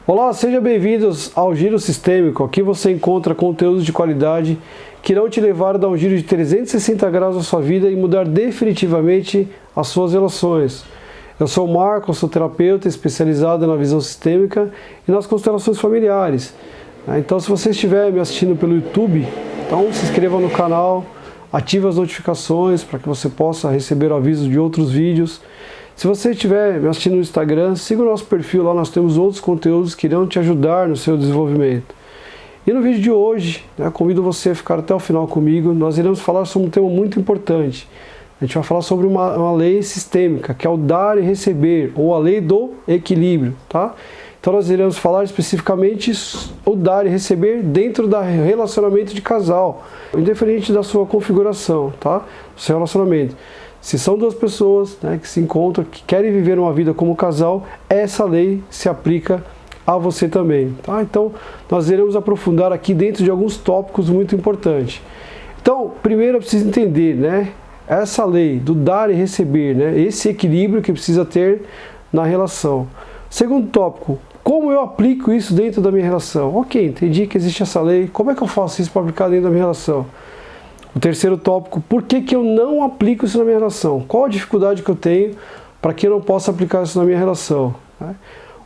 Olá, sejam bem-vindos ao Giro Sistêmico. Aqui você encontra conteúdos de qualidade que irão te levar a dar um giro de 360 graus na sua vida e mudar definitivamente as suas relações. Eu sou o Marco, sou terapeuta especializado na visão sistêmica e nas constelações familiares. Então, se você estiver me assistindo pelo YouTube, então se inscreva no canal, ative as notificações para que você possa receber o aviso de outros vídeos. Se você estiver me assistindo no Instagram, siga o nosso perfil, lá nós temos outros conteúdos que irão te ajudar no seu desenvolvimento. E no vídeo de hoje, convido você a ficar até o final comigo, nós iremos falar sobre um tema muito importante. A gente vai falar sobre uma lei sistêmica, que é o dar e receber, ou a lei do equilíbrio, tá? Então nós iremos falar especificamente o dar e receber dentro do relacionamento de casal, independente da sua configuração, tá? Do seu relacionamento. Se são duas pessoas que se encontram, que querem viver uma vida como casal, essa lei se aplica a você também. Tá? Então, nós iremos aprofundar aqui dentro de alguns tópicos muito importantes. Então, primeiro eu preciso entender, essa lei do dar e receber, esse equilíbrio que precisa ter na relação. Segundo tópico, como eu aplico isso dentro da minha relação? Ok, entendi que existe essa lei, como é que eu faço isso para aplicar dentro da minha relação? O terceiro tópico, por que eu não aplico isso na minha relação? Qual a dificuldade que eu tenho para que eu não possa aplicar isso na minha relação?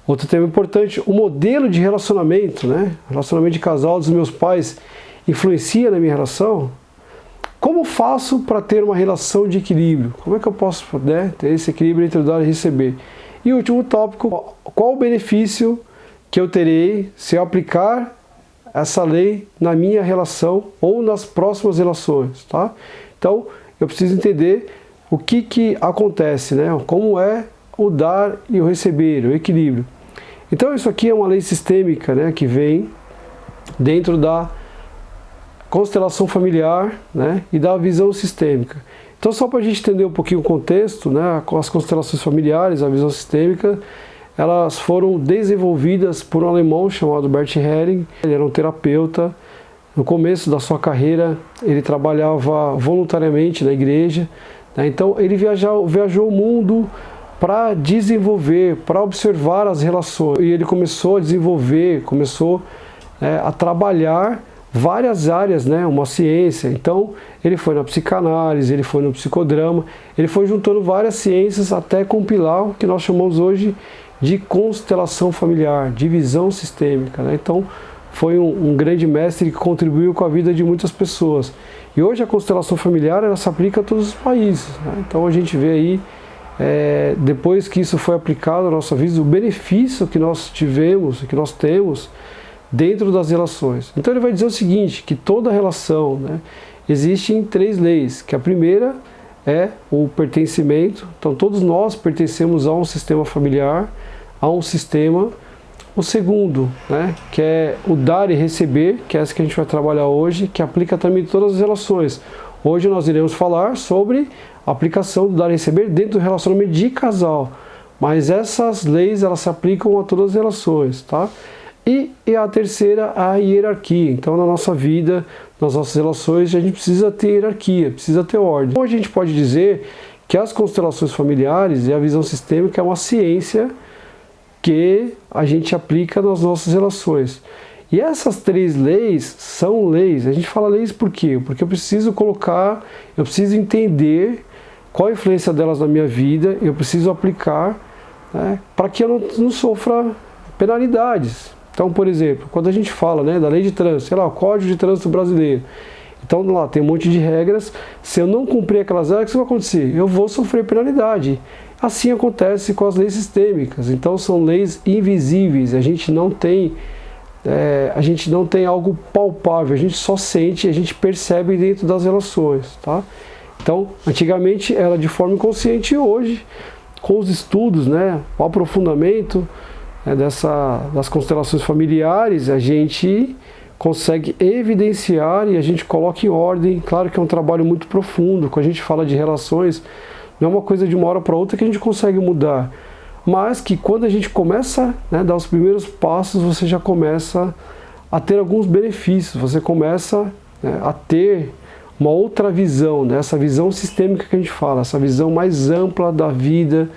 Outro tema importante, o modelo de relacionamento, relacionamento de casal dos meus pais influencia na minha relação? Como faço para ter uma relação de equilíbrio? Como é que eu posso ter esse equilíbrio entre dar e receber? E o último tópico, qual o benefício que eu terei se eu aplicar essa lei na minha relação ou nas próximas relações, tá? Então, eu preciso entender o que acontece, Como é o dar e o receber, o equilíbrio. Então, isso aqui é uma lei sistêmica, que vem dentro da constelação familiar, e da visão sistêmica. Então, só para a gente entender um pouquinho o contexto, as constelações familiares, a visão sistêmica, elas foram desenvolvidas por um alemão chamado Bert Helling. Ele era um terapeuta. No começo da sua carreira, ele trabalhava voluntariamente na igreja. Então, ele viajou o mundo para desenvolver, para observar as relações. E ele começou a desenvolver, a trabalhar várias áreas, uma ciência. Então, ele foi na psicanálise, ele foi no psicodrama, ele foi juntando várias ciências até compilar o que nós chamamos hoje de constelação familiar, de visão sistêmica. Então, foi um grande mestre que contribuiu com a vida de muitas pessoas. E hoje a constelação familiar ela se aplica a todos os países. Então, a gente vê aí, depois que isso foi aplicado na nossa vida, o benefício que nós tivemos, que nós temos dentro das relações. Então, ele vai dizer o seguinte, que toda relação, existem 3 leis, que a primeira é o pertencimento. Então, todos nós pertencemos a um sistema familiar, a um sistema. O segundo, que é o dar e receber, que é essa que a gente vai trabalhar hoje, que aplica também em todas as relações. Hoje nós iremos falar sobre a aplicação do dar e receber dentro do relacionamento de casal. Mas essas leis, elas se aplicam a todas as relações, tá? E a terceira, a hierarquia. Então, na nossa vida, nas nossas relações, a gente precisa ter hierarquia, precisa ter ordem. Então, a gente pode dizer que as constelações familiares e a visão sistêmica é uma ciência que a gente aplica nas nossas relações. E essas 3 leis são leis. A gente fala leis por quê? Porque eu preciso entender qual a influência delas na minha vida, eu preciso aplicar para que eu não sofra penalidades. Então, por exemplo, quando a gente fala da lei de trânsito, o Código de Trânsito Brasileiro, então lá tem um monte de regras, se eu não cumprir aquelas regras, o que vai acontecer? Eu vou sofrer penalidade. Assim acontece com as leis sistêmicas. Então são leis invisíveis, a gente não tem algo palpável, a gente só sente, a gente percebe dentro das relações, tá? Então, antigamente era de forma inconsciente e hoje, com os estudos, o aprofundamento das constelações familiares, a gente consegue evidenciar e a gente coloca em ordem. Claro que é um trabalho muito profundo, quando a gente fala de relações, não é uma coisa de uma hora para outra que a gente consegue mudar, mas que quando a gente começa a dar os primeiros passos, você já começa a ter alguns benefícios, você começa a ter uma outra visão, essa visão sistêmica que a gente fala, essa visão mais ampla da vida,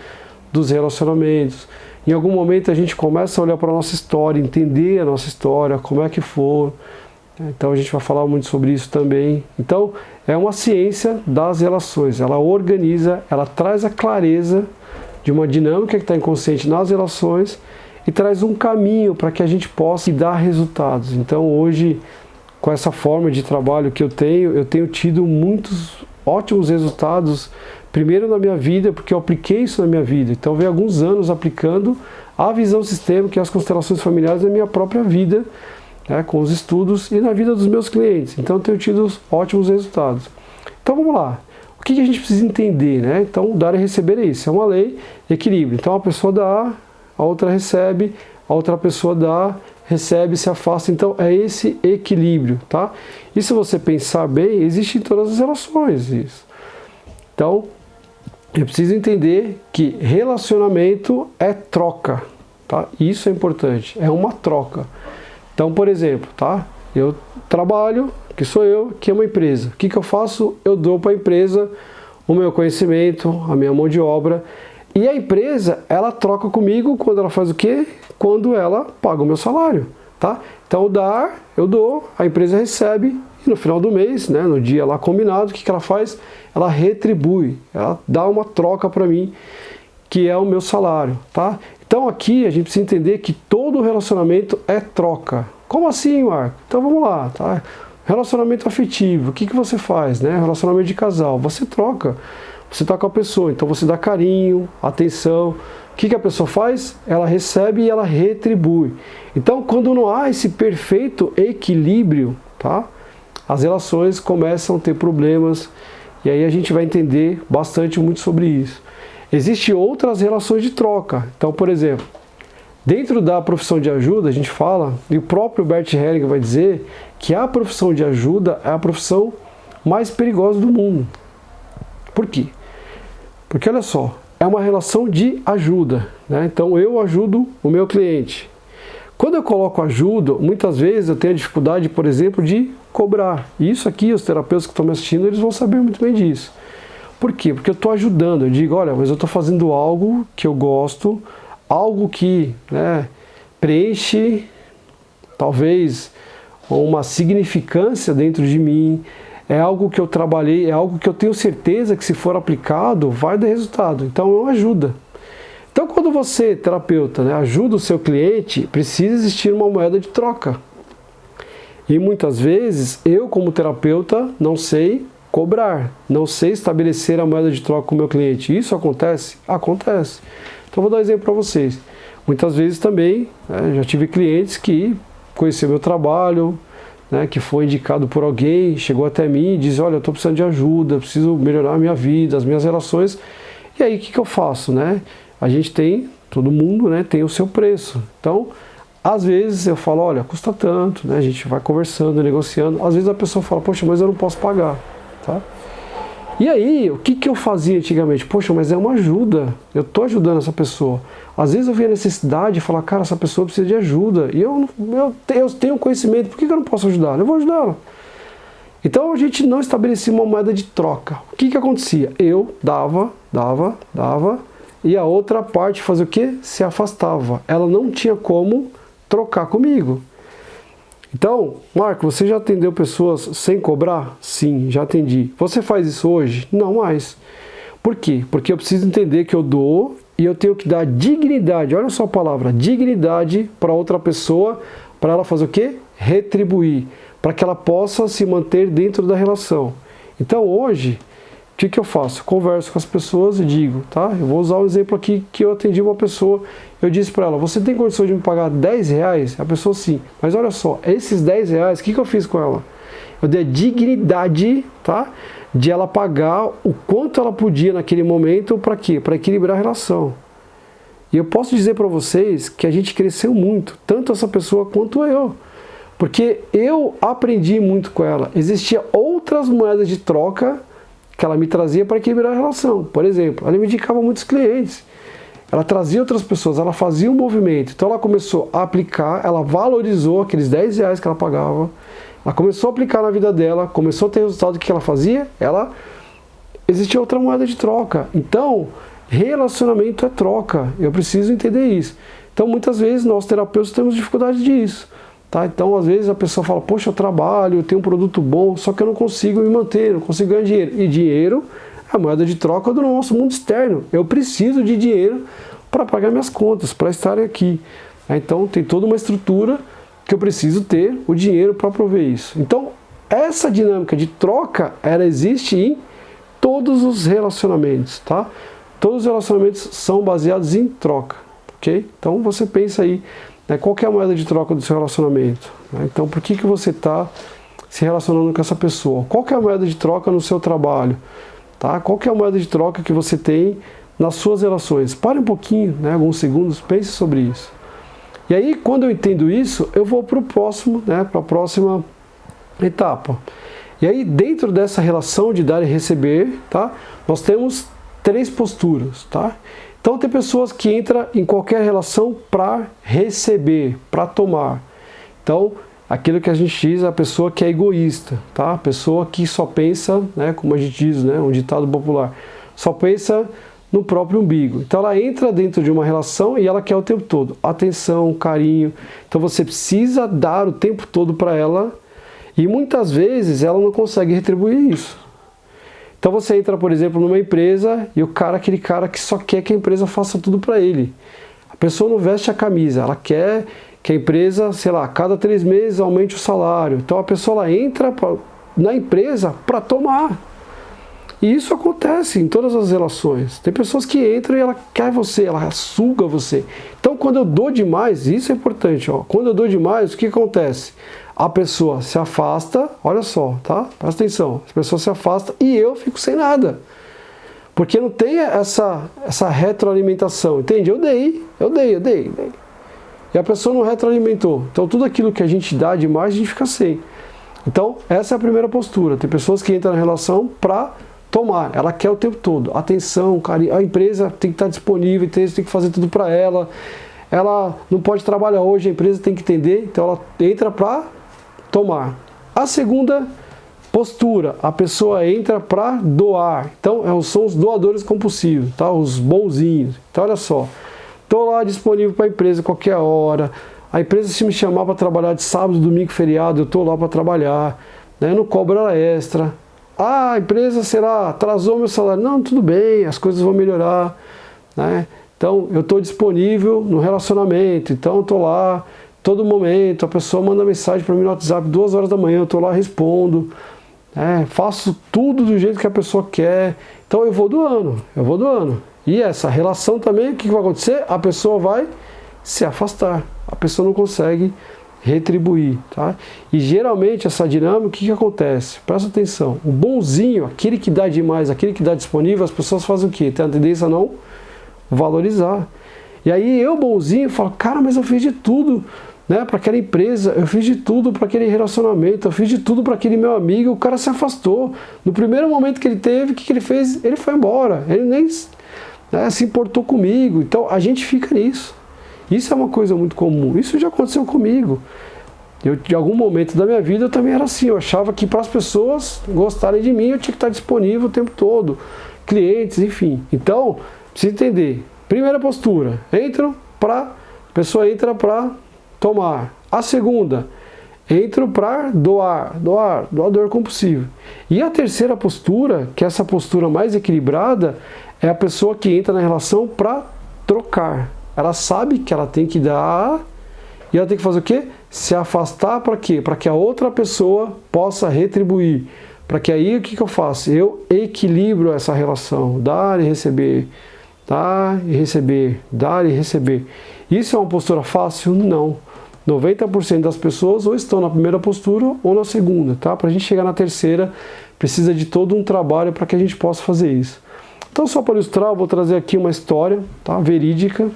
dos relacionamentos. Em algum momento a gente começa a olhar para a nossa história, entender a nossa história, como é que foi. Então a gente vai falar muito sobre isso também. Então é uma ciência das relações, ela organiza, ela traz a clareza de uma dinâmica que está inconsciente nas relações e traz um caminho para que a gente possa dar resultados. Então hoje, com essa forma de trabalho que eu tenho tido muitos ótimos resultados, primeiro na minha vida, porque eu apliquei isso na minha vida. Então, eu venho alguns anos aplicando a visão sistêmica e as constelações familiares na minha própria vida, né, com os estudos e na vida dos meus clientes. Então, eu tenho tido ótimos resultados. Então, vamos lá. O que a gente precisa entender, né? Então, dar e receber é isso. É uma lei de equilíbrio. Então, a pessoa dá, a outra recebe, a outra pessoa dá, recebe, se afasta. Então, é esse equilíbrio, tá? E se você pensar bem, existe em todas as relações isso. Então, eu preciso entender que relacionamento é troca, tá? Isso é importante, é uma troca. Então, por exemplo, tá? Eu trabalho, que sou eu, que é uma empresa. O que eu faço? Eu dou para a empresa o meu conhecimento, a minha mão de obra. E a empresa, ela troca comigo quando ela faz o quê? Quando ela paga o meu salário, tá? Então, eu dou, a empresa recebe. E no final do mês, né, no dia lá combinado, o que ela faz? Ela retribui, ela dá uma troca para mim, que é o meu salário, tá? Então aqui a gente precisa entender que todo relacionamento é troca. Como assim, Marco? Então vamos lá, tá? Relacionamento afetivo, o que você faz, né? Relacionamento de casal, você troca. Você está com a pessoa, então você dá carinho, atenção. O que a pessoa faz? Ela recebe e ela retribui. Então quando não há esse perfeito equilíbrio, tá? As relações começam a ter problemas e aí a gente vai entender muito sobre isso. Existem outras relações de troca. Então, por exemplo, dentro da profissão de ajuda, a gente fala, e o próprio Bert Hellinger vai dizer que a profissão de ajuda é a profissão mais perigosa do mundo. Por quê? Porque, olha só, é uma relação de ajuda, né? Então, eu ajudo o meu cliente. Quando eu coloco ajuda, muitas vezes eu tenho a dificuldade, por exemplo, de cobrar. E isso aqui, os terapeutas que estão me assistindo, eles vão saber muito bem disso. Por quê? Porque eu estou ajudando. Eu digo, olha, mas eu estou fazendo algo que eu gosto, algo que, né, preenche, talvez, uma significância dentro de mim. É algo que eu trabalhei, é algo que eu tenho certeza que se for aplicado, vai dar resultado. Então, é uma ajuda. Então, quando você, terapeuta, né, ajuda o seu cliente, precisa existir uma moeda de troca. E muitas vezes, eu como terapeuta, não sei cobrar, não sei estabelecer a moeda de troca com o meu cliente. Isso acontece? Acontece. Então, vou dar um exemplo para vocês. Muitas vezes também, né, já tive clientes que conheceram meu trabalho, né, que foi indicado por alguém, chegou até mim e diz, olha, eu estou precisando de ajuda, preciso melhorar a minha vida, as minhas relações. E aí, o que eu faço, né? A gente tem, todo mundo, né, tem o seu preço. Então, às vezes eu falo, olha, custa tanto, né? A gente vai conversando, negociando. Às vezes a pessoa fala, poxa, mas eu não posso pagar, tá? E aí, o que eu fazia antigamente? Poxa, mas é uma ajuda, eu estou ajudando essa pessoa. Às vezes eu via a necessidade de falar, cara, essa pessoa precisa de ajuda. E eu tenho conhecimento, por que eu não posso ajudar? Eu vou ajudar ela. Então a gente não estabelecia uma moeda de troca. O que acontecia? Eu dava, e a outra parte fazia o quê? Se afastava. Ela não tinha como trocar comigo. Então, Marco, você já atendeu pessoas sem cobrar? Sim, já atendi. Você faz isso hoje? Não mais. Por quê? Porque eu preciso entender que eu dou e eu tenho que dar dignidade, olha só a palavra, dignidade para outra pessoa, para ela fazer o quê? Retribuir, para que ela possa se manter dentro da relação. Então hoje, o que eu faço? Converso com as pessoas e digo, tá? Eu vou usar um exemplo aqui que eu atendi uma pessoa, eu disse para ela, você tem condições de me pagar 10 reais? A pessoa sim, mas olha só, esses 10 reais, o que eu fiz com ela? Eu dei a dignidade, tá? De ela pagar o quanto ela podia naquele momento, para quê? Para equilibrar a relação. E eu posso dizer para vocês que a gente cresceu muito, tanto essa pessoa quanto eu. Porque eu aprendi muito com ela. Existiam outras moedas de troca que ela me trazia para equilibrar a relação. Por exemplo, ela me indicava muitos clientes. Ela trazia outras pessoas, ela fazia um movimento. Então ela começou a aplicar, ela valorizou aqueles 10 reais que ela pagava. Ela começou a aplicar na vida dela, começou a ter resultado. O que ela fazia? Existia outra moeda de troca. Então, Relacionamento é troca, eu preciso entender isso. Então, muitas vezes, nós terapeutas temos dificuldade disso. Tá? Então, às vezes, a pessoa fala, poxa, eu trabalho, eu tenho um produto bom, só que eu não consigo me manter, não consigo ganhar dinheiro. E dinheiro é a moeda de troca do nosso mundo externo. Eu preciso de dinheiro para pagar minhas contas, para estar aqui. Então, tem toda uma estrutura que eu preciso ter o dinheiro para prover isso. Então, essa dinâmica de troca, ela existe em todos os relacionamentos, tá? Todos os relacionamentos são baseados em troca, ok? Então, você pensa aí, né, qual que é a moeda de troca do seu relacionamento? Né? Então, por que você está se relacionando com essa pessoa? Qual que é a moeda de troca no seu trabalho? Tá? Qual que é a moeda de troca que você tem nas suas relações? Pare um pouquinho, né, alguns segundos, pense sobre isso. E aí, quando eu entendo isso, eu vou para o próximo, né, para a próxima etapa. E aí, dentro dessa relação de dar e receber, tá, nós temos 3 posturas. Tá? Então, tem pessoas que entram em qualquer relação para receber, para tomar. Então, aquilo que a gente diz, a pessoa que é egoísta, tá? A pessoa que só pensa, né, como a gente diz, né, um ditado popular, só pensa no próprio umbigo. Então ela entra dentro de uma relação e ela quer o tempo todo atenção, carinho. Então você precisa dar o tempo todo para ela e muitas vezes ela não consegue retribuir isso. Então você entra, por exemplo, numa empresa e o cara, aquele cara que só quer que a empresa faça tudo para ele. A pessoa não veste a camisa, ela quer que a empresa, sei lá, a cada 3 meses aumente o salário. Então a pessoa ela entra na empresa para tomar. E isso acontece em todas as relações. Tem pessoas que entram e ela quer você, ela suga você. Então quando eu dou demais, isso é importante, ó. Quando eu dou demais, o que acontece? A pessoa se afasta, olha só, tá? Presta atenção. A pessoa se afasta e eu fico sem nada. Porque não tem essa retroalimentação, entende? Eu dei. E a pessoa não retroalimentou. Então tudo aquilo que a gente dá demais, a gente fica sem. Então essa é a primeira postura. Tem pessoas que entram na relação para tomar. Ela quer o tempo todo. Atenção, carinho. A empresa tem que estar disponível, a empresa tem que fazer tudo para ela. Ela não pode trabalhar hoje, a empresa tem que entender. Então ela entra para tomar. A segunda postura, a pessoa entra para doar. Então são os doadores compulsivos, tá? Os bonzinhos. Então olha só. Estou lá disponível para a empresa qualquer hora. A empresa, se me chamar para trabalhar de sábado, domingo, feriado, eu estou lá para trabalhar. Né? Eu não cobro hora extra. Ah, a empresa, sei lá, atrasou meu salário. Não, tudo bem, as coisas vão melhorar. Né? Então, eu estou disponível no relacionamento. Então, eu estou lá todo momento. A pessoa manda mensagem para mim no WhatsApp 2 horas da manhã. Eu estou lá, respondo. Faço tudo do jeito que a pessoa quer. Então, eu vou doando. E essa relação também, o que vai acontecer? A pessoa vai se afastar. A pessoa não consegue retribuir. Tá? E geralmente essa dinâmica, o que acontece? Presta atenção. O bonzinho, aquele que dá demais, aquele que dá disponível, as pessoas fazem o quê? Tem a tendência a não valorizar. E aí eu, bonzinho, falo, cara, mas eu fiz de tudo, né, para aquela empresa, eu fiz de tudo para aquele relacionamento, eu fiz de tudo para aquele meu amigo, o cara se afastou. No primeiro momento que ele teve, o que ele fez? Ele foi embora. Ele nem se importou comigo. Então a gente fica nisso. Isso é uma coisa muito comum. Isso já aconteceu comigo. De algum momento da minha vida eu também era assim. Eu achava que para as pessoas gostarem de mim eu tinha que estar disponível o tempo todo. Clientes, enfim. Então, precisa entender. Primeira postura. A pessoa entra para tomar. A segunda, entro para doador compulsivo. E a terceira postura, que é essa postura mais equilibrada, é a pessoa que entra na relação para trocar. Ela sabe que ela tem que dar e ela tem que fazer o quê? Se afastar para quê? Para que a outra pessoa possa retribuir. Para que aí o que eu faço? Eu equilibro essa relação. Dar e receber. Dar e receber. Dar e receber. Isso é uma postura fácil? Não. 90% das pessoas ou estão na primeira postura ou na segunda. Tá? Para a gente chegar na terceira, precisa de todo um trabalho para que a gente possa fazer isso. Então, só para ilustrar, eu vou trazer aqui uma história, tá, verídica.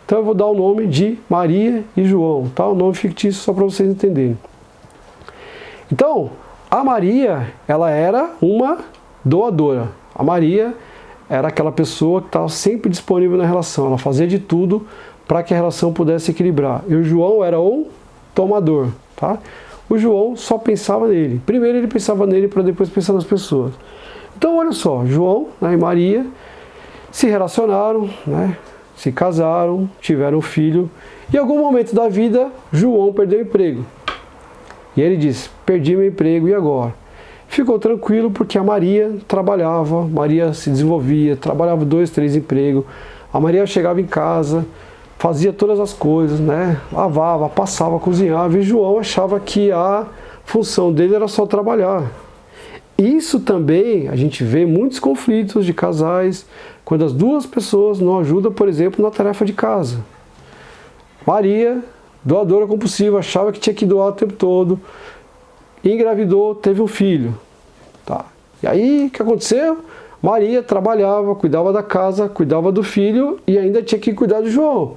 Então, eu vou dar o nome de Maria e João, tá? O nome fictício só para vocês entenderem. Então, a Maria, ela era uma doadora. A Maria era aquela pessoa que estava sempre disponível na relação. Ela fazia de tudo para que a relação pudesse equilibrar. E o João era um tomador, tá? O João só pensava nele. Primeiro ele pensava nele para depois pensar nas pessoas. Então, olha só, João, né, e Maria, se relacionaram, né? Se casaram, tiveram um filho. E em algum momento da vida, João perdeu o emprego. E ele disse, perdi meu emprego, e agora? Ficou tranquilo porque a Maria trabalhava, Maria se desenvolvia, trabalhava 2, 3 empregos. A Maria chegava em casa, fazia todas as coisas, né? Lavava, passava, cozinhava, e João achava que a função dele era só trabalhar. Isso também, a gente vê muitos conflitos de casais, quando as duas pessoas não ajudam, por exemplo, na tarefa de casa. Maria, doadora compulsiva, achava que tinha que doar o tempo todo, engravidou, teve um filho. Tá. E aí, o que aconteceu? Maria trabalhava, cuidava da casa, cuidava do filho e ainda tinha que cuidar do João.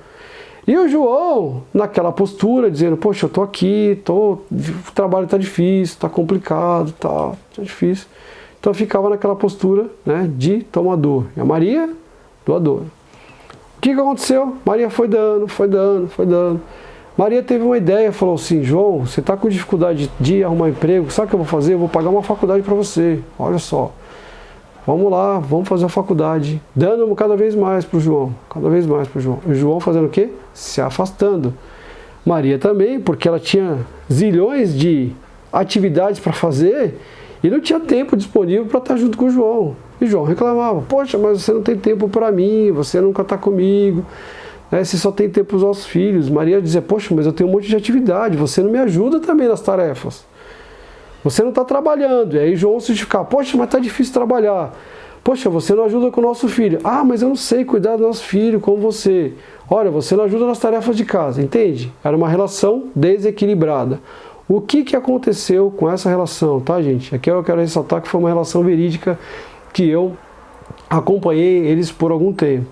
E o João, naquela postura, dizendo, poxa, eu tô aqui, o trabalho tá difícil, tá complicado, tá difícil. Então ficava naquela postura, né, de tomador. E a Maria, doadora. O que aconteceu? Maria foi dando. Maria teve uma ideia, falou assim, João, você está com dificuldade de arrumar emprego, sabe o que eu vou fazer? Eu vou pagar uma faculdade para você, olha só. Vamos lá, vamos fazer a faculdade. Dando cada vez mais para o João, cada vez mais para o João. O João fazendo o quê? Se afastando. Maria também, porque ela tinha zilhões de atividades para fazer e não tinha tempo disponível para estar junto com o João. E João reclamava, poxa, mas você não tem tempo para mim, você nunca está comigo. Você só tem tempo para os nossos filhos. Maria dizia, poxa, mas eu tenho um monte de atividade, você não me ajuda também nas tarefas. Você não está trabalhando. E aí João se justificava, poxa, mas está difícil trabalhar. Poxa, você não ajuda com o nosso filho. Ah, mas eu não sei cuidar do nosso filho como você. Olha, você não ajuda nas tarefas de casa, entende? Era uma relação desequilibrada. O que aconteceu com essa relação, tá, gente? Aqui eu quero ressaltar que foi uma relação verídica que eu acompanhei eles por algum tempo.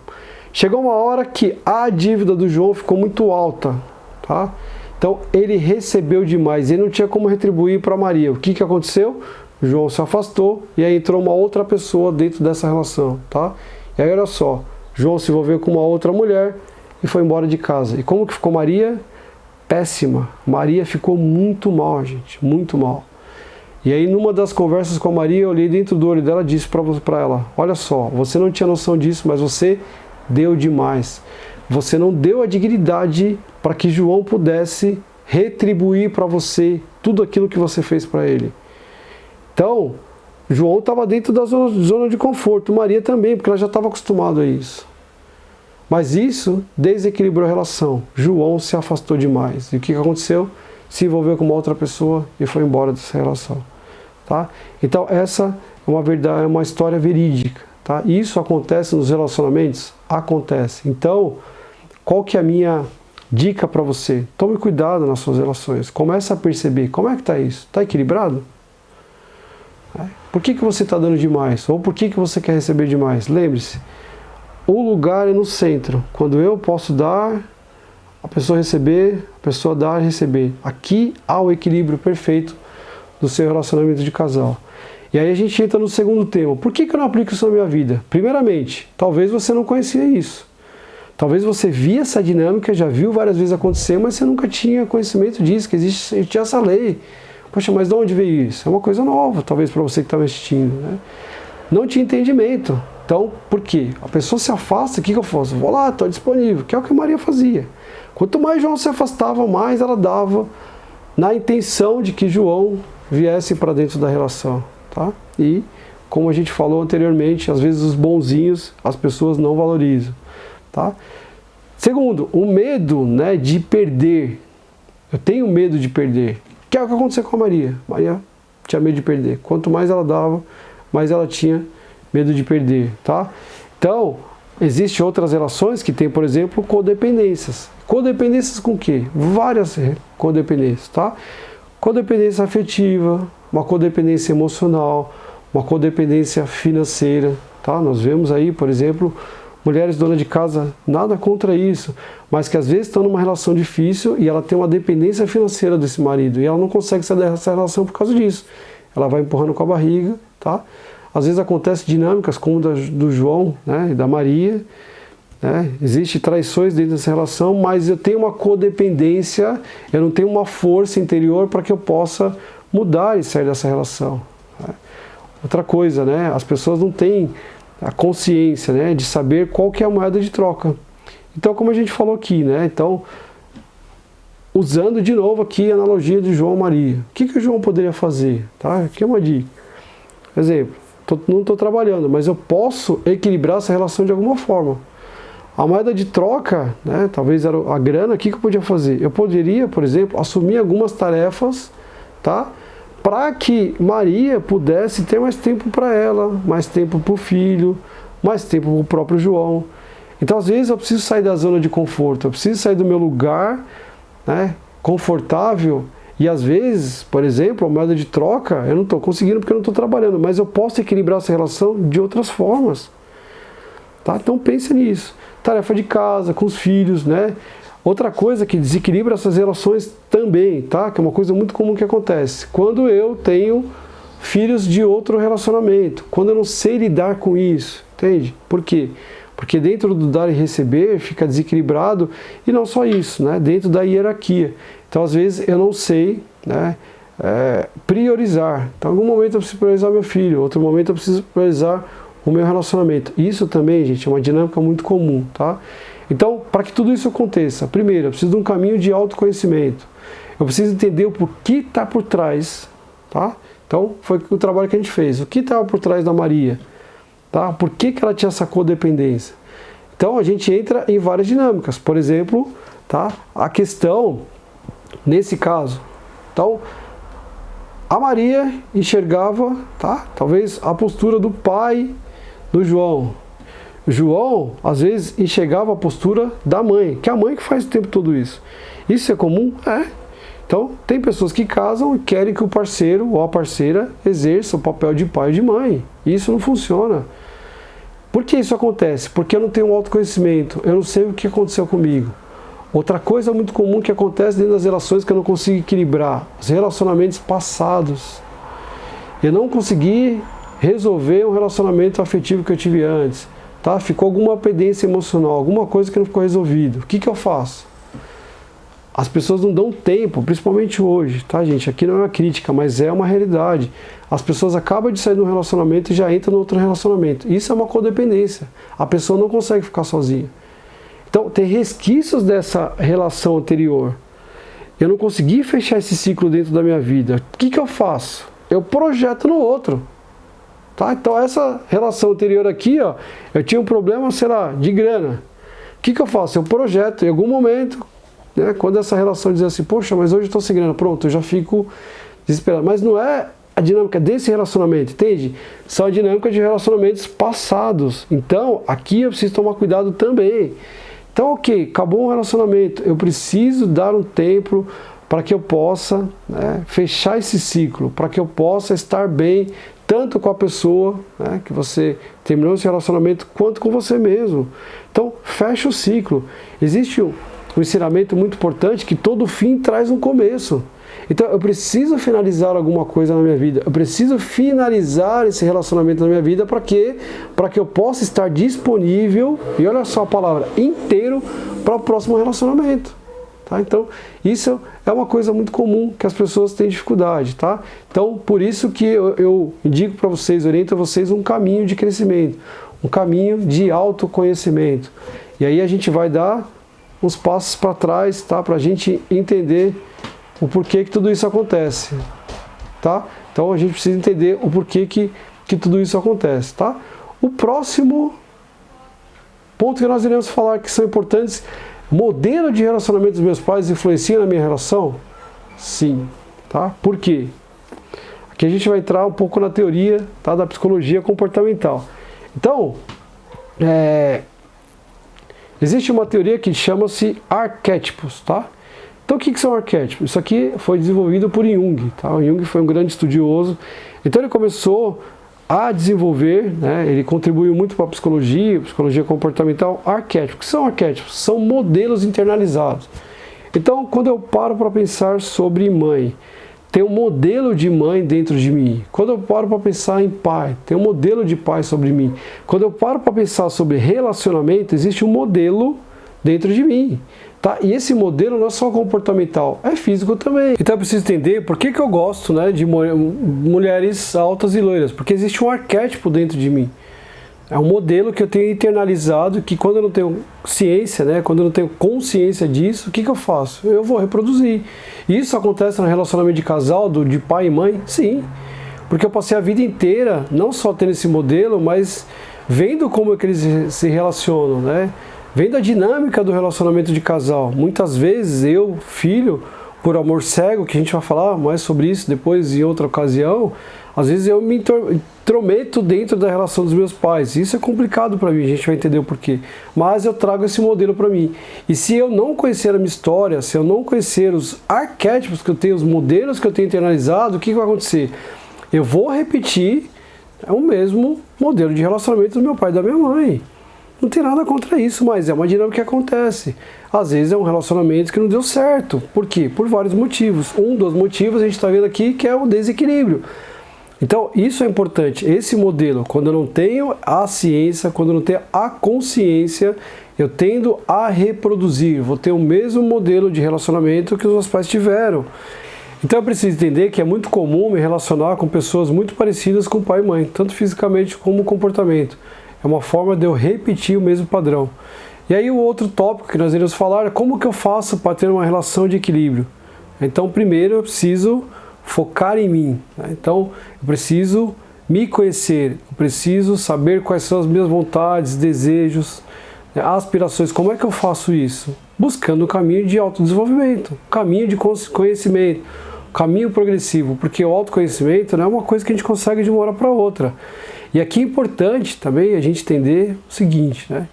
Chegou uma hora que a dívida do João ficou muito alta, tá? Então ele recebeu demais, ele não tinha como retribuir para Maria. O que aconteceu? O João se afastou e aí entrou uma outra pessoa dentro dessa relação, tá? E aí olha só, João se envolveu com uma outra mulher e foi embora de casa. E como que ficou Maria? Péssima. Maria ficou muito mal, gente, muito mal. E aí numa das conversas com a Maria, eu olhei dentro do olho dela e disse para ela, olha só, você não tinha noção disso, mas você deu demais. Você não deu a dignidade para que João pudesse retribuir para você tudo aquilo que você fez para ele. Então, João estava dentro da zona de conforto, Maria também, porque ela já estava acostumada a isso. Mas isso desequilibrou a relação. João se afastou demais. E o que aconteceu? Se envolveu com uma outra pessoa e foi embora dessa relação. Tá? Então, essa é uma verdade, é uma história verídica. Tá? Isso acontece nos relacionamentos? Acontece. Então, qual que é a minha dica para você? Tome cuidado nas suas relações. Comece a perceber como é que está isso. Está equilibrado? Por que você está dando demais? Ou por que você quer receber demais? Lembre-se, o lugar é no centro. Quando eu posso dar, a pessoa receber, a pessoa dar e receber. Aqui há o equilíbrio perfeito do seu relacionamento de casal. E aí a gente entra no segundo tema. Por que eu não aplico isso na minha vida? Primeiramente, talvez você não conhecia isso. Talvez você via essa dinâmica, já viu várias vezes acontecer, mas você nunca tinha conhecimento disso, que existe essa lei. Poxa, mas de onde veio isso? É uma coisa nova, talvez para você que está me assistindo. Né? Não tinha entendimento. Então, por quê? A pessoa se afasta, o que eu faço? Vou lá, estou disponível, que é o que Maria fazia. Quanto mais João se afastava, mais ela dava na intenção de que João viesse para dentro da relação. Tá? E, como a gente falou anteriormente, às vezes os bonzinhos as pessoas não valorizam. Tá? Segundo, o medo, né, de perder. Eu tenho medo de perder. Que é o que aconteceu com a Maria. Maria tinha medo de perder. Quanto mais ela dava, mais ela tinha medo de perder. Tá? Então, existem outras relações que tem, por exemplo, codependências. Codependências com o quê? Várias codependências. Tá? Codependência afetiva, uma codependência emocional, uma codependência financeira. Tá? Nós vemos aí, por exemplo, mulheres donas de casa, nada contra isso, mas que às vezes estão numa relação difícil e ela tem uma dependência financeira desse marido e ela não consegue sair dessa relação por causa disso. Ela vai empurrando com a barriga, tá? Às vezes acontecem dinâmicas como do João, né, e da Maria, né? Existem traições dentro dessa relação, mas eu tenho uma codependência, eu não tenho uma força interior para que eu possa mudar e sair dessa relação. Né? Outra coisa, né? As pessoas não têm a consciência, né, de saber qual que é a moeda de troca. Então, como a gente falou aqui, né, então, usando de novo aqui a analogia de João e Maria, o que o João poderia fazer? Tá? Aqui é uma dica. Por exemplo, não estou trabalhando, mas eu posso equilibrar essa relação de alguma forma. A moeda de troca, né, talvez era a grana, o que eu podia fazer? Eu poderia, por exemplo, assumir algumas tarefas, tá, para que Maria pudesse ter mais tempo para ela, mais tempo para o filho, mais tempo para o próprio João. Então, às vezes, eu preciso sair da zona de conforto, eu preciso sair do meu lugar, né, confortável, e às vezes, por exemplo, a moeda de troca, eu não estou conseguindo porque eu não estou trabalhando, mas eu posso equilibrar essa relação de outras formas. Tá? Então pense nisso. Tarefa de casa, com os filhos, né? Outra coisa que desequilibra essas relações também, tá? Que é uma coisa muito comum que acontece. Quando eu tenho filhos de outro relacionamento, quando eu não sei lidar com isso, entende? Por quê? Porque dentro do dar e receber fica desequilibrado, e não só isso, né? Dentro da hierarquia. Então, às vezes, eu não sei, né, priorizar. Então, em algum momento eu preciso priorizar meu filho, outro momento eu preciso priorizar o meu relacionamento. Isso também, gente, é uma dinâmica muito comum, tá? Então, para que tudo isso aconteça, primeiro, eu preciso de um caminho de autoconhecimento. Eu preciso entender o porquê está por trás, tá? Então, foi o trabalho que a gente fez. O que estava por trás da Maria? Tá? Por que ela tinha essa codependência? Então, a gente entra em várias dinâmicas. Por exemplo, tá? A questão, nesse caso, então, a Maria enxergava, tá? Talvez a postura do pai do João. O João, às vezes, enxergava a postura da mãe, que é a mãe que faz o tempo todo isso. Isso é comum? É. Então, tem pessoas que casam e querem que o parceiro ou a parceira exerça o papel de pai e de mãe. Isso não funciona. Por que isso acontece? Porque eu não tenho um autoconhecimento, eu não sei o que aconteceu comigo. Outra coisa muito comum que acontece dentro das relações que eu não consigo equilibrar, os relacionamentos passados. Eu não consegui resolver um relacionamento afetivo que eu tive antes. Tá? Ficou alguma pendência emocional, alguma coisa que não ficou resolvida. O que eu faço? As pessoas não dão tempo, principalmente hoje, tá, gente? Aqui não é uma crítica, mas é uma realidade. As pessoas acabam de sair de um relacionamento e já entram no outro relacionamento. Isso é uma codependência. A pessoa não consegue ficar sozinha. Então, tem resquícios dessa relação anterior. Eu não consegui fechar esse ciclo dentro da minha vida. O que eu faço? Eu projeto no outro. Tá? Então, essa relação anterior aqui, ó, eu tinha um problema, sei lá, de grana. O que eu faço? Eu projeto em algum momento, né, quando essa relação diz assim, poxa, mas hoje eu estou sem grana, pronto, eu já fico desesperado. Mas não é a dinâmica desse relacionamento, entende? São a dinâmica de relacionamentos passados. Então, aqui eu preciso tomar cuidado também. Então, ok, acabou um relacionamento, eu preciso dar um tempo para que eu possa, né, fechar esse ciclo, para que eu possa estar bem, tanto com a pessoa, né, que você terminou esse relacionamento, quanto com você mesmo. Então, fecha o ciclo. Existe um ensinamento muito importante que todo fim traz um começo. Então, eu preciso finalizar alguma coisa na minha vida. Eu preciso finalizar esse relacionamento na minha vida para quê? Para que eu possa estar disponível, e olha só a palavra, inteiro, para o próximo relacionamento. Tá? Então, isso é uma coisa muito comum que as pessoas têm dificuldade. Tá? Então, por isso que eu indico para vocês, oriento a vocês um caminho de crescimento, um caminho de autoconhecimento. E aí a gente vai dar uns passos para trás, tá? Para a gente entender o porquê que tudo isso acontece, tá? Então a gente precisa entender o porquê que tudo isso acontece, tá? O próximo ponto que nós iremos falar que são importantes, modelo de relacionamento dos meus pais influencia na minha relação? Sim, tá? Por quê? Aqui a gente vai entrar um pouco na teoria, tá, da psicologia comportamental. Então, existe uma teoria que chama-se arquétipos, tá? Então, o que são arquétipos? Isso aqui foi desenvolvido por Jung, tá? O Jung foi um grande estudioso. Então, ele começou a desenvolver, né? Ele contribuiu muito para a psicologia comportamental, arquétipos. O que são arquétipos? São modelos internalizados. Então, quando eu paro para pensar sobre mãe, tem um modelo de mãe dentro de mim. Quando eu paro para pensar em pai, tem um modelo de pai sobre mim. Quando eu paro para pensar sobre relacionamento, existe um modelo dentro de mim. Tá? E esse modelo não é só comportamental, é físico também. Então eu preciso entender por que eu gosto, né, de mulheres altas e loiras. Porque existe um arquétipo dentro de mim. É um modelo que eu tenho internalizado, que quando eu não tenho ciência, né, quando eu não tenho consciência disso, o que eu faço? Eu vou reproduzir. Isso acontece no relacionamento de casal, de pai e mãe? Sim. Porque eu passei a vida inteira, não só tendo esse modelo, mas vendo como é que eles se relacionam, né? Vendo a dinâmica do relacionamento de casal. Muitas vezes eu, filho, por amor cego, que a gente vai falar mais sobre isso depois em outra ocasião, às vezes eu me intrometo dentro da relação dos meus pais. Isso é complicado para mim, a gente vai entender o porquê. Mas eu trago esse modelo para mim. E se eu não conhecer a minha história, se eu não conhecer os arquétipos que eu tenho, os modelos que eu tenho internalizado, o que vai acontecer? Eu vou repetir o mesmo modelo de relacionamento do meu pai e da minha mãe. Não tem nada contra isso, mas é uma dinâmica que acontece. Às vezes é um relacionamento que não deu certo. Por quê? Por vários motivos. Um dos motivos a gente está vendo aqui que é o desequilíbrio. Então, isso é importante. Esse modelo, quando eu não tenho a ciência, quando eu não tenho a consciência, eu tendo a reproduzir. Vou ter o mesmo modelo de relacionamento que os meus pais tiveram. Então, eu preciso entender que é muito comum me relacionar com pessoas muito parecidas com pai e mãe, tanto fisicamente como comportamento. É uma forma de eu repetir o mesmo padrão. E aí, o outro tópico que nós iremos falar é como que eu faço para ter uma relação de equilíbrio. Então, primeiro, eu preciso focar em mim. Então, eu preciso me conhecer, eu preciso saber quais são as minhas vontades, desejos, aspirações. Como é que eu faço isso? Buscando um caminho de autodesenvolvimento, caminho de conhecimento, caminho progressivo, porque o autoconhecimento não é uma coisa que a gente consegue de uma hora para outra. E aqui é importante também a gente entender o seguinte, né?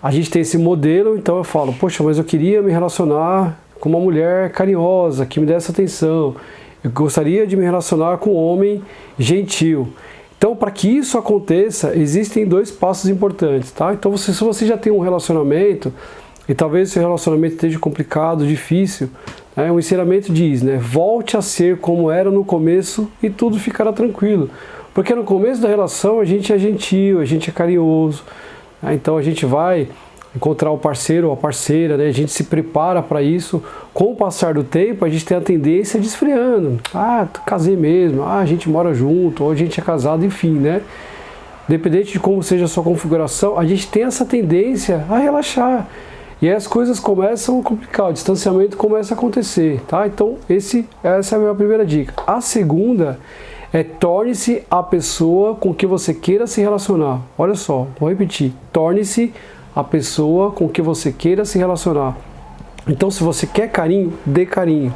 A gente tem esse modelo, então eu falo, poxa, mas eu queria me relacionar com uma mulher carinhosa, que me desse atenção. Eu gostaria de me relacionar com um homem gentil. Então, para que isso aconteça, existem dois passos importantes, tá? Então, se você já tem um relacionamento, e talvez esse relacionamento esteja complicado, difícil, né? O ensinamento diz, né? Volte a ser como era no começo e tudo ficará tranquilo. Porque no começo da relação a gente é gentil, a gente é carinhoso, né? Então a gente vai encontrar o parceiro ou a parceira, né? A gente se prepara para isso. Com o passar do tempo, a gente tem a tendência de esfriando. Ah, casei mesmo, ah, a gente mora junto, ou a gente é casado, enfim, né? Dependente de como seja a sua configuração, a gente tem essa tendência a relaxar. E aí as coisas começam a complicar, o distanciamento começa a acontecer, tá? Então, essa é a minha primeira dica. A segunda é torne-se a pessoa com que você queira se relacionar. Olha só, vou repetir. Torne-se a pessoa com que você queira se relacionar. Então, se você quer carinho, dê carinho.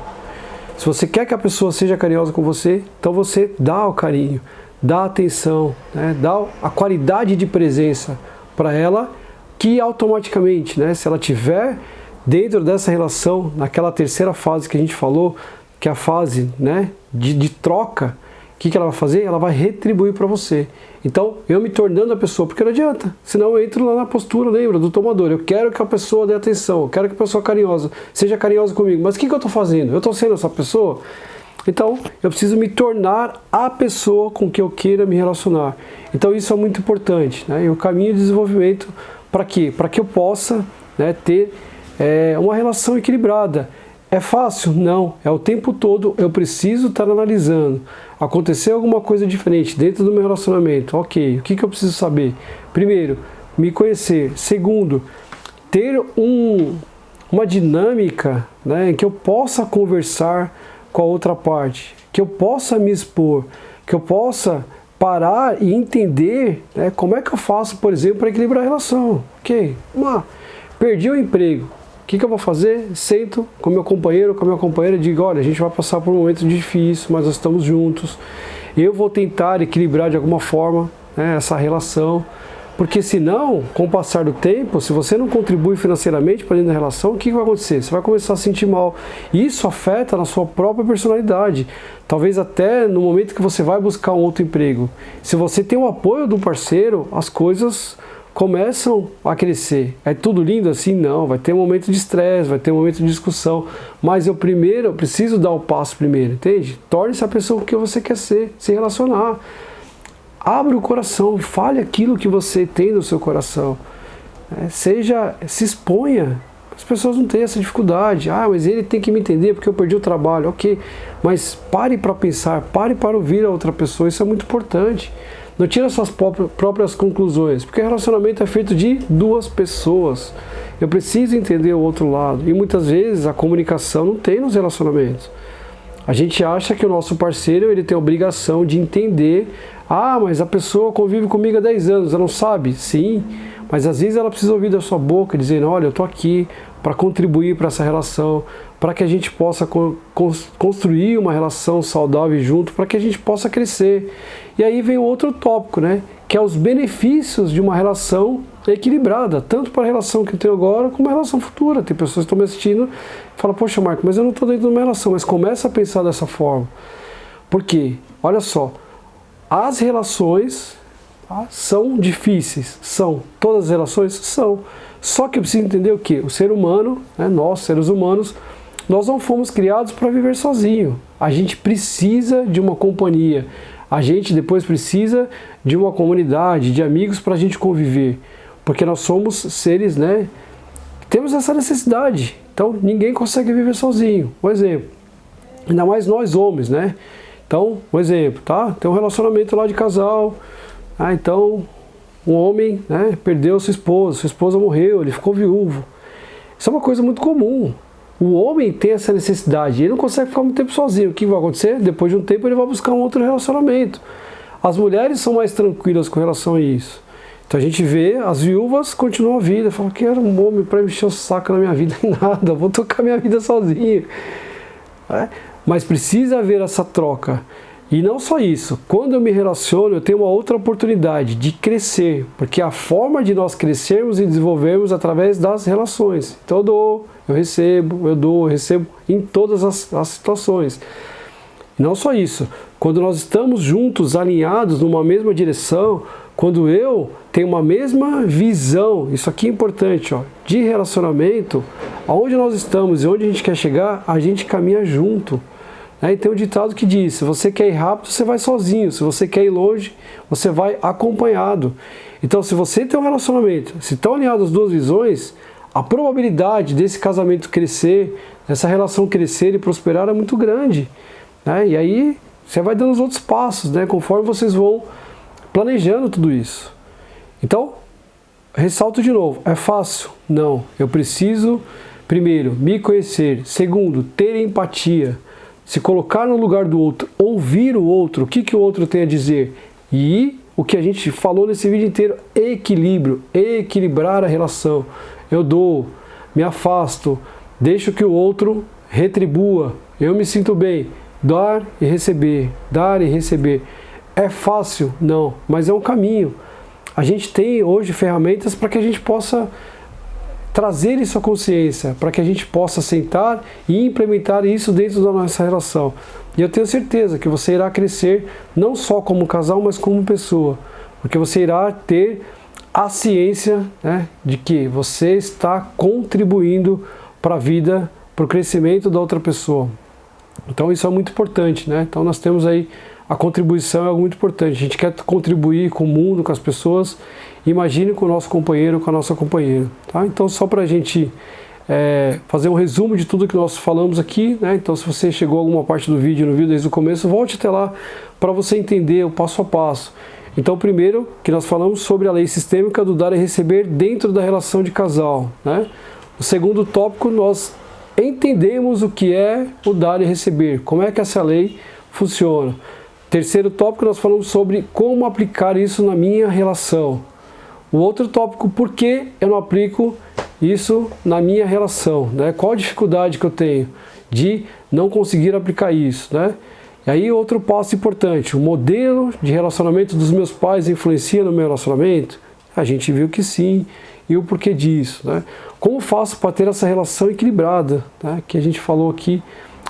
Se você quer que a pessoa seja carinhosa com você, então você dá o carinho, dá atenção, né? Dá a qualidade de presença para ela, que automaticamente, né, se ela tiver dentro dessa relação, naquela terceira fase que a gente falou, que é a fase, né, de troca, o que ela vai fazer? Ela vai retribuir para você. Então, eu me tornando a pessoa, porque não adianta, senão eu entro lá na postura, lembra, do tomador. Eu quero que a pessoa dê atenção, eu quero que a pessoa carinhosa seja carinhosa comigo. Mas o que eu estou fazendo? Eu estou sendo essa pessoa? Então, eu preciso me tornar a pessoa com que eu queira me relacionar. Então, isso é muito importante, né? E o caminho de desenvolvimento, para quê? Para que eu possa, né, ter uma relação equilibrada. É fácil? Não. É o tempo todo eu preciso estar analisando. Aconteceu alguma coisa diferente dentro do meu relacionamento? Ok, o que eu preciso saber? Primeiro, me conhecer. Segundo, ter uma dinâmica, né, em que eu possa conversar com a outra parte, que eu possa me expor, que eu possa parar e entender, né, como é que eu faço, por exemplo, para equilibrar a relação. Ok, perdi o emprego. O que eu vou fazer? Sento com meu companheiro, com a minha companheira e digo, olha, a gente vai passar por um momento difícil, mas nós estamos juntos. Eu vou tentar equilibrar de alguma forma, né, essa relação, porque senão, com o passar do tempo, se você não contribui financeiramente para dentro da relação, o que vai acontecer? Você vai começar a se sentir mal. E isso afeta na sua própria personalidade. Talvez até no momento que você vai buscar um outro emprego. Se você tem o apoio do parceiro, as coisas começam a crescer. É tudo lindo assim? Não, vai ter um momento de estresse, vai ter um momento de discussão, mas eu preciso dar o passo primeiro, entende? Torne-se a pessoa com que você quer ser, se relacionar. Abra o coração, fale aquilo que você tem no seu coração. Se exponha. As pessoas não têm essa dificuldade. Ah, mas ele tem que me entender porque eu perdi o trabalho. Ok, mas pare para pensar, pare para ouvir a outra pessoa, isso é muito importante. Não tira suas próprias conclusões, porque relacionamento é feito de duas pessoas. Eu preciso entender o outro lado. E muitas vezes a comunicação não tem nos relacionamentos. A gente acha que o nosso parceiro ele tem a obrigação de entender. Ah, mas a pessoa convive comigo há 10 anos, ela não sabe? Sim, mas às vezes ela precisa ouvir da sua boca, dizendo, olha, eu estou aqui para contribuir para essa relação, para que a gente possa construir uma relação saudável junto, para que a gente possa crescer. E aí vem o outro tópico, né? Que é os benefícios de uma relação equilibrada, tanto para a relação que eu tenho agora, como a relação futura. Tem pessoas que estão me assistindo e falam, poxa, Marco, mas eu não estou dentro de uma relação, mas começa a pensar dessa forma. Por quê? Olha só, as relações são difíceis, são. Todas as relações são. Só que eu preciso entender o quê? O ser humano, né, nós, seres humanos, nós não fomos criados para viver sozinho. A gente precisa de uma companhia. A gente depois precisa de uma comunidade, de amigos para a gente conviver. Porque nós somos seres, né? Temos essa necessidade. Então, ninguém consegue viver sozinho. Um exemplo. Ainda mais nós homens, né? Então, um exemplo, tá? Tem um relacionamento lá de casal. Então, um homem, né, perdeu sua esposa morreu, ele ficou viúvo. Isso é uma coisa muito comum. O homem tem essa necessidade, ele não consegue ficar muito tempo sozinho. O que vai acontecer? Depois de um tempo ele vai buscar um outro relacionamento. As mulheres são mais tranquilas com relação a isso. Então a gente vê, as viúvas continuam a vida, falam que era um homem para mexer o saco na minha vida, em nada, vou tocar minha vida sozinho. Mas precisa haver essa troca. E não só isso, quando eu me relaciono, eu tenho uma outra oportunidade de crescer, porque a forma de nós crescermos e desenvolvermos através das relações. Então eu dou, eu recebo em todas as situações. E não só isso, quando nós estamos juntos, alinhados numa mesma direção, quando eu tenho uma mesma visão, isso aqui é importante, ó, de relacionamento, aonde nós estamos e onde a gente quer chegar, a gente caminha junto. E tem um ditado que diz, se você quer ir rápido, você vai sozinho. Se você quer ir longe, você vai acompanhado. Então, se você tem um relacionamento, se estão alinhadas as duas visões, a probabilidade desse casamento crescer, dessa relação crescer e prosperar é muito grande. E aí, você vai dando os outros passos, né, conforme vocês vão planejando tudo isso. Então, ressalto de novo, é fácil? Não. Eu preciso, primeiro, me conhecer. Segundo, ter empatia. Se colocar no lugar do outro, ouvir o outro, o que o outro tem a dizer. E o que a gente falou nesse vídeo inteiro, equilíbrio, equilibrar a relação. Eu dou, me afasto, deixo que o outro retribua, eu me sinto bem. Dar e receber, dar e receber. É fácil? Não, mas é um caminho. A gente tem hoje ferramentas para que a gente possa trazer isso à consciência, para que a gente possa sentar e implementar isso dentro da nossa relação. E eu tenho certeza que você irá crescer não só como casal, mas como pessoa, porque você irá ter a ciência, né, de que você está contribuindo para a vida, para o crescimento da outra pessoa. Então isso é muito importante, né? Então nós temos aí a contribuição, é algo muito importante. A gente quer contribuir com o mundo, com as pessoas. Imagine com o nosso companheiro, com a nossa companheira. Tá? Então, só para a gente fazer um resumo de tudo que nós falamos aqui, né? Então, se você chegou a alguma parte do vídeo, não viu desde o começo, volte até lá para você entender o passo a passo. Então, primeiro, que nós falamos sobre a lei sistêmica do dar e receber dentro da relação de casal. Né? O segundo tópico, nós entendemos o que é o dar e receber, como é que essa lei funciona. Terceiro tópico, nós falamos sobre como aplicar isso na minha relação. O outro tópico, por que eu não aplico isso na minha relação, né? Qual a dificuldade que eu tenho de não conseguir aplicar isso, né? E aí outro passo importante, o modelo de relacionamento dos meus pais influencia no meu relacionamento? A gente viu que sim, e o porquê disso, né? Como faço para ter essa relação equilibrada, né? Que a gente falou aqui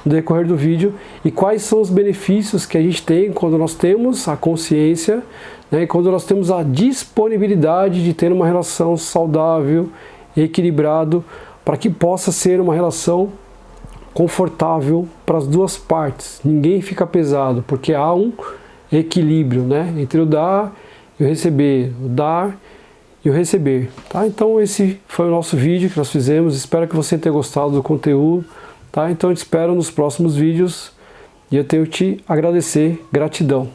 no decorrer do vídeo, e quais são os benefícios que a gente tem quando nós temos a consciência, né, e quando nós temos a disponibilidade de ter uma relação saudável, equilibrado, para que possa ser uma relação confortável para as duas partes. Ninguém fica pesado, porque há um equilíbrio, né, entre o dar e o receber, o dar e o receber. Tá? Então esse foi o nosso vídeo que nós fizemos, espero que você tenha gostado do conteúdo. Tá? Então eu te espero nos próximos vídeos e eu tenho que te agradecer, gratidão.